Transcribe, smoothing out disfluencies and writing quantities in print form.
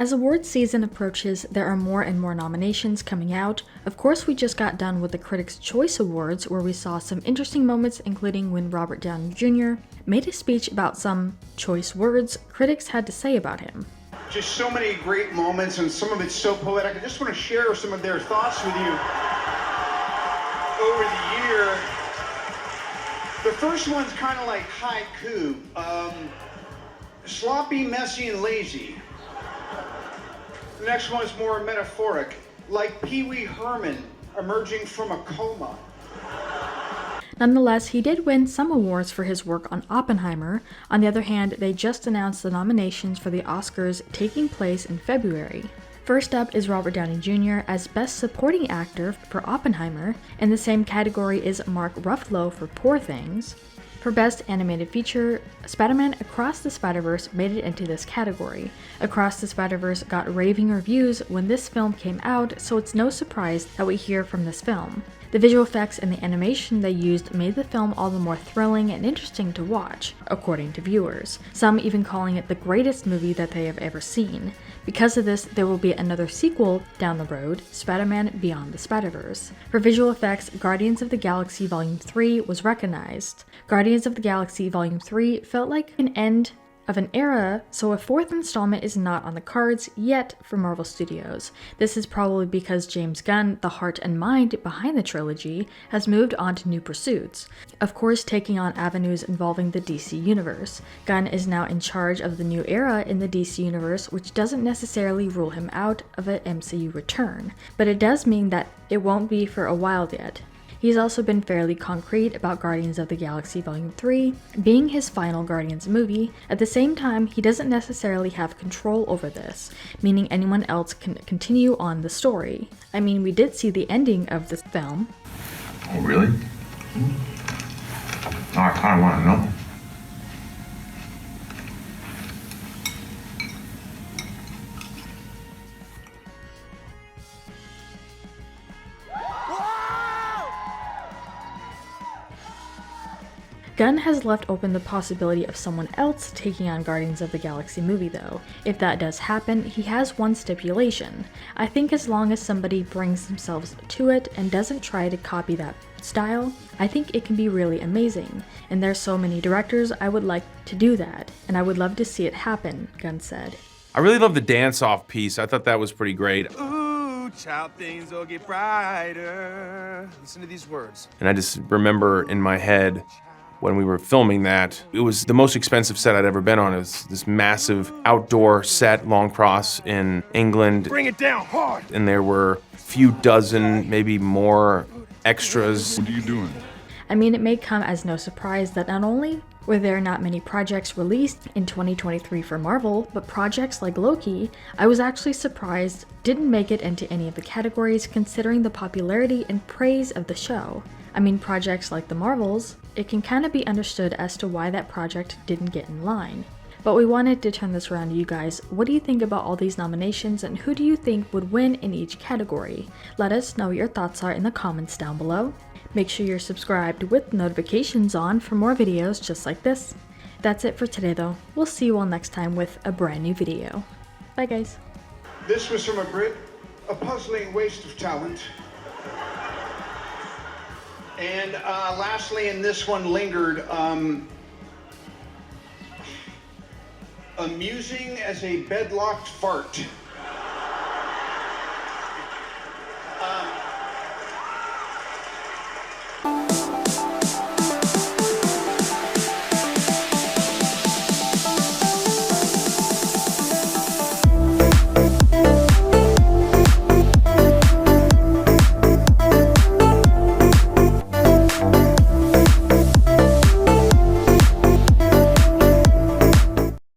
As awards season approaches, there are more and more nominations coming out. Of course, we just got done with the Critics' Choice Awards, where we saw some interesting moments, including when Robert Downey Jr. made a speech about some choice words critics had to say about him. Just so many great moments, and some of it's so poetic. I just want to share some of their thoughts with you over the year. The first one's kind of like haiku. Sloppy, messy, and lazy. The next one is more metaphoric, like Pee Wee Herman emerging from a coma. Nonetheless, he did win some awards for his work on Oppenheimer. On the other hand, they just announced the nominations for the Oscars taking place in February. First up is Robert Downey Jr. as Best Supporting Actor for Oppenheimer. In the same category is Mark Ruffalo for Poor Things. For Best Animated Feature, Spider-Man Across the Spider-Verse made it into this category. Across the Spider-Verse got raving reviews when this film came out, so it's no surprise that we hear from this film. The visual effects and the animation they used made the film all the more thrilling and interesting to watch, according to viewers, some even calling it the greatest movie that they have ever seen. Because of this, there will be another sequel down the road, Spider-Man Beyond the Spider-Verse. For visual effects, Guardians of the Galaxy Volume 3 was recognized. Guardians of the Galaxy Volume 3 felt like an end of an era, so a fourth installment is not on the cards yet for Marvel Studios. This is probably because James Gunn, the heart and mind behind the trilogy, has moved on to new pursuits. Of course, taking on avenues involving the DC Universe. Gunn is now in charge of the new era in the DC Universe, which doesn't necessarily rule him out of an MCU return, but it does mean that it won't be for a while yet. He's also been fairly concrete about Guardians of the Galaxy Volume 3 being his final Guardians movie. At the same time, he doesn't necessarily have control over this, meaning anyone else can continue on the story. I mean, we did see the ending of this film. Oh, really? I kind of want to know. Gunn has left open the possibility of someone else taking on Guardians of the Galaxy movie though. If that does happen, he has one stipulation. I think as long as somebody brings themselves to it and doesn't try to copy that style, I think it can be really amazing. And there's so many directors I would like to do that, and I would love to see it happen, Gunn said. I really love the dance-off piece. I thought that was pretty great. Ooh, child, things will get brighter. Listen to these words. And I just remember in my head, when we were filming that, it was the most expensive set I'd ever been on. It was this massive outdoor set, Long Cross in England. Bring it down hard! And there were a few dozen, maybe more extras. What are you doing? I mean, it may come as no surprise that not only were there not many projects released in 2023 for Marvel, but projects like Loki, I was actually surprised didn't make it into any of the categories considering the popularity and praise of the show. I mean, projects like the Marvels, it can kind of be understood as to why that project didn't get in line. But we wanted to turn this around to you guys. What do you think about all these nominations, and who do you think would win in each category? Let us know what your thoughts are in the comments down below. Make sure you're subscribed with notifications on for more videos just like this. That's it for today though. We'll see you all next time with a brand new video. Bye guys. This was from a Brit, a puzzling waste of talent. And lastly, and this one lingered, amusing as a bedlocked fart.